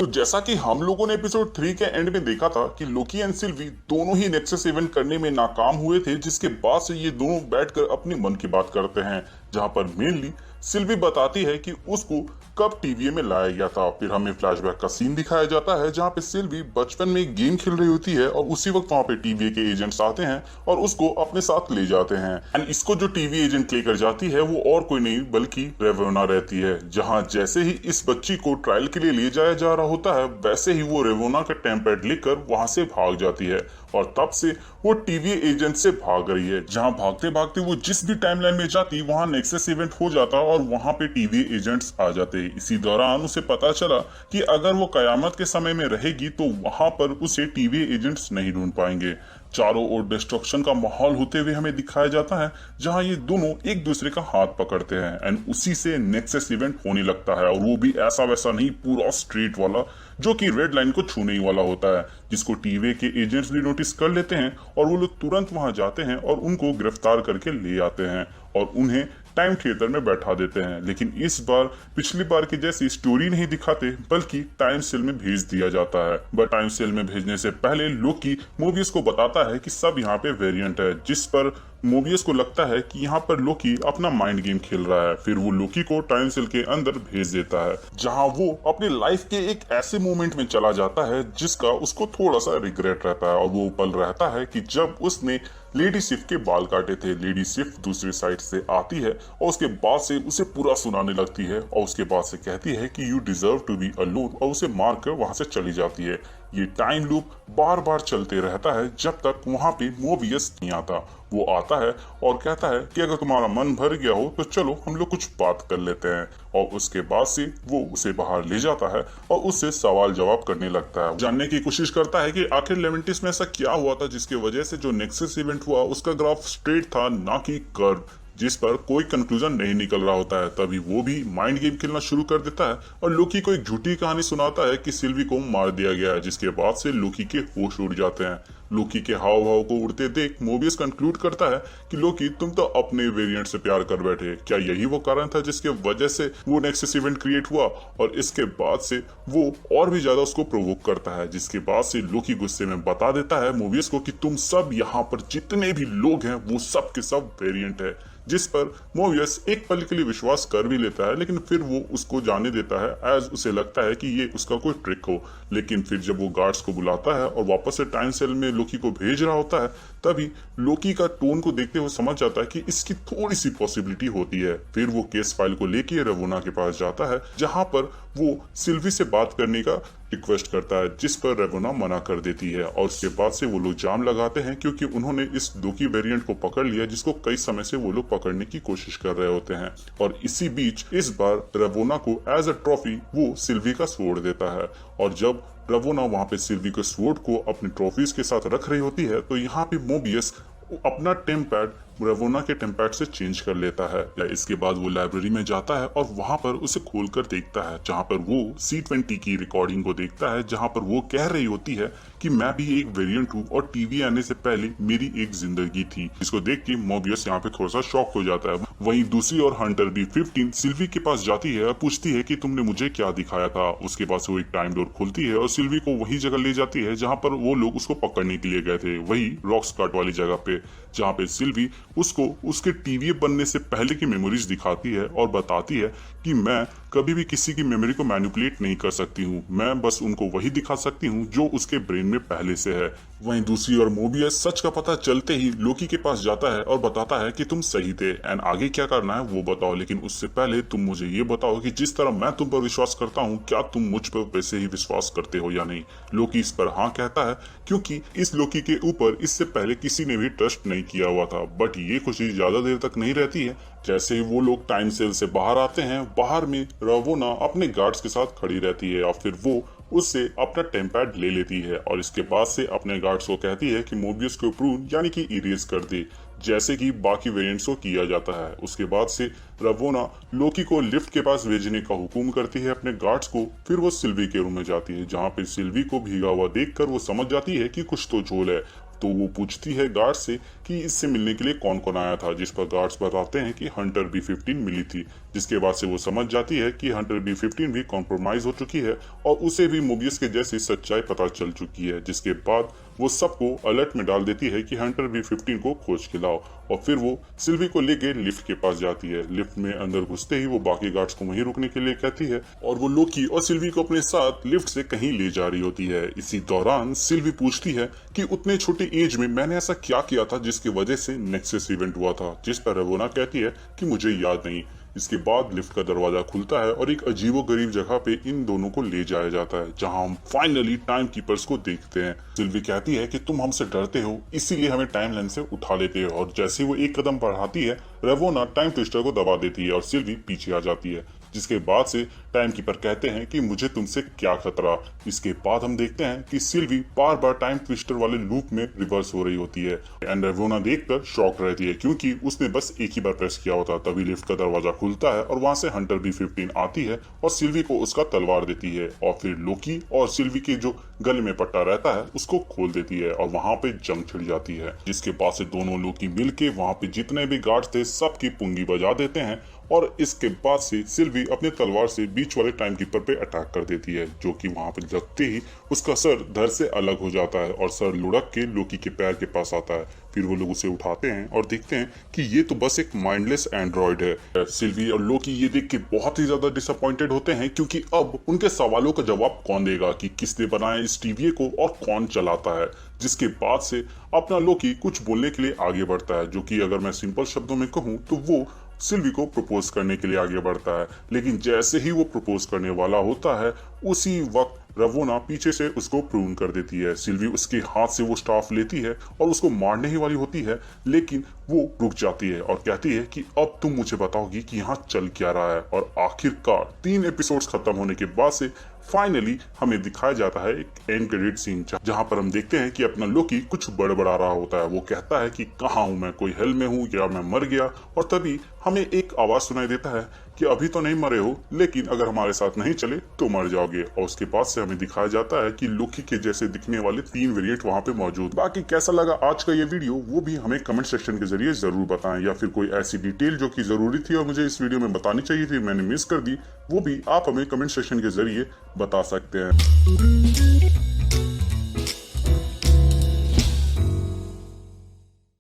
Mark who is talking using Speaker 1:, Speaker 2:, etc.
Speaker 1: तो जैसा कि हम लोगों ने एपिसोड 3 के एंड में देखा था कि लोकी एंड सिल्वी दोनों ही नेक्सस इवेंट करने में नाकाम हुए थे, जिसके बाद से ये दोनों बैठकर अपने मन की बात करते हैं, जहां पर मेनली सिल्वी बताती है कि उसको कब टीवीए में लाया गया था। फिर हमें फ्लैशबैक का सीन दिखाया जाता है जहां पे सिल्वी बचपन में गेम खेल रही होती है और उसी वक्त वहां पे टीवीए के एजेंट्स आते हैं और उसको अपने साथ ले जाते हैं। एंड इसको जो टीवी एजेंट लेकर जाती है वो और कोई नहीं बल्कि रेवोना रहती है। जहां जैसे ही इस बच्ची को ट्रायल के लिए ले जाया जा रहा होता है, वैसे ही वो रेवोना का टेम्पलेट लेकर वहां से भाग जाती है और तब से वो टीवी एजेंट से भाग रही है। जहां भागते भागते वो जिस भी टाइमलाइन में जाती वहां नेक्सस इवेंट हो जाता और वहां पे टीवी एजेंट्स आ जाते। इसी दौरान उसे पता चला कि अगर वो कयामत के समय में रहेगी तो वहां पर उसे टीवी एजेंट्स नहीं ढूंढ पाएंगे। चारों ओर डिस्ट्रक्शन का माहौल होते हुए हमें दिखाया जाता है, जहां ये दोनों एक दूसरे का हाथ पकड़ते हैं एंड उसी से नेक्सस इवेंट होने लगता है। और वो भी ऐसा वैसा नहीं, पूरा स्ट्रेट वाला, जो कि रेड लाइन को छूने ही वाला होता है, जिसको टीवी के एजेंट्स भी नोटिस कर लेते हैं और वो लोग तुरंत वहां जाते हैं और उनको गिरफ्तार करके ले आते हैं और उन्हें टाइम थिएटर में बैठा देते हैं। लेकिन इस बार पिछली बार की जैसी स्टोरी नहीं दिखाते, बल्कि टाइम सेल में भेज दिया जाता है। बट टाइम सेल में भेजने से पहले लोकी मोबियस को बताता है कि सब यहाँ पे वेरिएंट है, जिस पर मोबियस को लगता है कि यहाँ पर लोकी अपना माइंड गेम खेल रहा है। फिर वो लोकी को टाइम सेल के अंदर भेज देता है, जहाँ वो अपनी लाइफ के एक ऐसे मोमेंट में चला जाता है जिसका उसको थोड़ा सा रिग्रेट रहता है। और वो पल रहता है कि जब उसने लेडी सिफ के बाल काटे थे। लेडी सिफ दूसरी साइड से आती है और उसके बाद से उसे पूरा सुनाने लगती है और उसके बाद से कहती है कि you deserve to be alone और उसे मार कर वहां से चली जाती है। ये टाइम लूप बार बार चलते रहता है जब तक वहां पे मोबियस नहीं आता। वो आता है और कहता है कि अगर तुम्हारा मन भर गया हो तो चलो हम लोग कुछ बात कर लेते हैं। और उसके बाद से वो उसे बाहर ले जाता है और उससे सवाल जवाब करने लगता है। जानने की कोशिश करता है कि आखिर लेवेंटिस में ऐसा क्या हुआ था जिसकी वजह से जो नेक्सस इवेंट हुआ उसका ग्राफ स्ट्रेट था, ना कि कर्व, जिस पर कोई कंक्लूजन नहीं निकल रहा होता है। तभी वो भी माइंड गेम खेलना शुरू कर देता है और लोकी को एक झूठी कहानी सुनाता है कि सिल्वी को मार दिया गया है, जिसके बाद से लोकी के होश उड़ जाते हैं। लोकी के हाव भाव को उड़ते देख मोबियस कंक्लूड करता है कि लोकी तुम तो अपने वेरिएंट से प्यार कर बैठे। क्या यही वो कारण था जिसके वजह से वो नेक्सस इवेंट क्रिएट हुआ? और इसके बाद से वो और भी ज्यादा उसको प्रोवोक करता है, जिसके बाद से लोकी गुस्से में बता देता है मोबियस को कि तुम सब यहाँ पर जितने भी लोग हैं वो सब के सब वेरिएंट है। जिस पर मोबियस एक पल के लिए विश्वास कर भी लेता है, लेकिन फिर वो उसको जाने देता है एज उसे लगता है कि ये उसका कोई ट्रिक हो। लेकिन फिर जब वो गार्ड्स को बुलाता है और वापस से टाइम सेल में लोकी को भेज रहा होता है, तभी लोकी का टोन को देखते हुए समझ जाता है कि इसकी थोड़ी सी पॉसिबिलिटी होती है। फिर वो केस फाइल को लेके रेवोना के पास जाता है, जहां पर वो सिल्वी से बात करने का रिक्वेस्ट करता है, जिस पर रेवोना मना कर देती है। और उसके बाद से वो लोग जाम लगाते हैं क्योंकि उन्होंने इस लोकी वेरिएंट को पकड़ लिया, जिसको कई समय से वो लोग पकड़ने की कोशिश कर रहे होते हैं। और इसी बीच इस बार रेवोना को एज अ ट्रॉफी वो सिल्वी का स्वॉर्ड देता है। और जब रेवोना वहां पे सिल्वी के स्वॉर्ड को अपनी ट्रॉफीज के साथ रख रही होती है, तो यहाँ पे मोबियस अपना टेम्पैड रेवोना के टेम्पैड से चेंज कर लेता है। या इसके बाद वो लाइब्रेरी में जाता है और वहां पर उसे खोलकर देखता है, जहां पर वो C20 की रिकॉर्डिंग को देखता है, जहां पर वो कह रही होती है कि मैं भी एक वेरिएंट हूँ और टीवी आने से पहले मेरी एक जिंदगी थी। इसको देख के मोबियस यहाँ पे थोड़ा सा शॉक हो जाता है। वहीं दूसरी ओर हंटर भी 15 सिल्वी के पास जाती है और पूछती है कि तुमने मुझे क्या दिखाया था। उसके पास वो एक टाइम डोर खुलती है और सिल्वी को वही जगह ले जाती है जहाँ पर वो लोग उसको पकड़ने के लिए गए थे, वही रॉक स्कार्ट वाली जगह पे, जहाँ पे सिल्वी उसको उसके टीवी बनने से पहले की मेमोरीज दिखाती है और बताती है कि मैं कभी भी किसी की मेमोरी को मैनिपुलेट नहीं कर सकती हूँ, मैं बस उनको वही दिखा सकती हूँ जो उसके ब्रेन में पहले से है। वहीं दूसरी ओर मोबियस सच का पता चलते ही लोकी के पास जाता है और बताता है कि तुम सही थे एंड आगे क्या करना है वो बताओ, लेकिन उससे पहले तुम मुझे ये बताओ कि जिस तरह मैं तुम पर विश्वास करता हूँ, क्या तुम मुझ पर वैसे ही विश्वास करते हो या नहीं। लोकी इस पर हाँ कहता है, क्योंकि इस लोकी के ऊपर इससे पहले किसी ने भी ट्रस्ट नहीं किया हुआ था। बट ये खुशी ज्यादा देर तक नहीं रहती है। जैसे ही वो लोग टाइम सेल से बाहर आते हैं, बाहर में रेवोना अपने गार्ड्स के साथ खड़ी रहती है और फिर वो उससे अपना टेम्पैड ले लेती है और इसके बाद से अपने गार्ड्स को कहती है कि मोबियस को प्रून यानी कि इरेज कर दे, जैसे कि बाकी वेरिएंट्स को किया जाता है। उसके बाद से रेवोना लोकी को लिफ्ट के पास भेजने का हुक्म करती है अपने गार्ड्स को। फिर वो सिल्वी के रूम में जाती है, जहाँ पे सिल्वी को भीगा हुआ देखकर वो समझ जाती है कि कुछ तो झोल है। तो वो पूछती है गार्ड से कि इससे मिलने के लिए कौन कौन आया था, जिस पर गार्ड्स बताते हैं कि हंटर B-15 मिली थी। जिसके बाद से वो समझ जाती है कि हंटर B-15 भी कॉम्प्रोमाइज हो चुकी है और उसे भी मोबियस के जैसी सच्चाई पता चल चुकी है। जिसके बाद वो सबको अलर्ट में डाल देती है कि हंटर B-15 को खोज के लाओ, और फिर वो सिल्वी को लेके लिफ्ट के पास जाती है। लिफ्ट में अंदर घुसते ही वो बाकी गार्ड्स को वहीं रुकने के लिए कहती है और वो लोकी और सिल्वी को अपने साथ लिफ्ट से कहीं ले जा रही होती है। इसी दौरान सिल्वी पूछती है कि उतने छोटे एज में मैंने ऐसा क्या किया था जिसकी वजह से नेक्सस इवेंट हुआ था, जिस पर रेवोना कहती है कि मुझे याद नहीं। इसके बाद लिफ्ट का दरवाजा खुलता है और एक अजीबोगरीब जगह पे इन दोनों को ले जाया जाता है, जहां हम फाइनली टाइम कीपर्स को देखते हैं। सिल्वी कहती है कि तुम हमसे डरते हो, इसीलिए हमें टाइम लाइन से उठा लेते हो, और जैसे वो एक कदम बढ़ाती है रेवोना टाइम ट्विस्टर को दबा देती है और सिल्वी पीछे आ जाती है। जिसके बाद से टाइम कीपर कहते हैं कि मुझे तुमसे क्या खतरा। इसके बाद हम देखते हैं कि सिल्वी बार बार टाइम ट्विस्टर वाले लूप में रिवर्स हो रही होती है एंड रेवोना देखकर शॉक रहती है, क्योंकि उसने बस एक ही बार प्रेस किया होता। तभी लिफ्ट का दरवाजा खुलता है और वहां से हंटर B-15 आती है और सिल्वी को उसका तलवार देती है, और फिर लोकी और सिल्वी के जो गले में पट्टा रहता है उसको खोल देती है और वहां पे जंग छिड़ जाती है। जिसके बाद से दोनों लोकी मिलके वहां पे जितने भी गार्ड्स थे सबकी पुंगी बजा देते हैं, और इसके बाद से सिल्वी अपने तलवार से बीच वाले टाइम कीपर पे अटैक कर देती है, जो कि वहां पे लगते ही उसका सर धड़ से अलग हो जाता है और सर लुढ़क के लोकी के पैर के पास आता है। फिर वो लोग उसे उठाते हैं और देखते हैं कि ये तो बस एक माइंडलेस एंड्रॉइड है। सिल्वी और लोकी ये देख के बहुत ही ज्यादा डिसअपॉइंटेड होते हैं, क्योंकि अब उनके सवालों का जवाब कौन देगा कि किसने बनाया इस टीवी को और कौन चलाता है। जिसके बाद से अपना लोकी कुछ बोलने के लिए आगे बढ़ता है, जो कि अगर मैं सिंपल शब्दों में कहूँ तो वो सिल्वी को प्रपोज करने के लिए आगे बढ़ता है। लेकिन जैसे ही वो प्रपोज करने वाला होता है उसी वक्त रेवोना पीछे से उसको प्रून कर देती है। सिल्वी उसके हाथ से वो स्टाफ लेती है और उसको मारने ही वाली होती है, लेकिन वो रुक जाती है और कहती है कि अब तुम मुझे बताओगी कि यहाँ चल क्या रहा है। और आखिरकार 3 एपिसोड्स खत्म होने के बाद से फाइनली हमें दिखाया जाता है एक एंड क्रेडिट सीन, जहां पर हम देखते हैं कि अपना लोकी कुछ बड़बड़ा रहा होता है। वो कहता है कि कहाँ हूं मैं, कोई हेल में हूं या मैं मर गया। और तभी हमें एक आवाज सुनाई देता है कि अभी तो नहीं मरे हो, लेकिन अगर हमारे साथ नहीं चले तो मर जाओगे। और उसके बाद से हमें दिखाया जाता है कि लोकी के जैसे दिखने वाले 3 वेरिएंट वहां पे मौजूद। बाकी कैसा लगा आज का ये वीडियो वो भी हमें कमेंट सेक्शन के जरिए जरूर बताएं, या फिर कोई ऐसी डिटेल जो कि जरूरी थी और मुझे इस वीडियो में बतानी चाहिए थी मैंने मिस कर दी, वो भी आप हमें कमेंट सेक्शन के जरिए बता सकते हैं।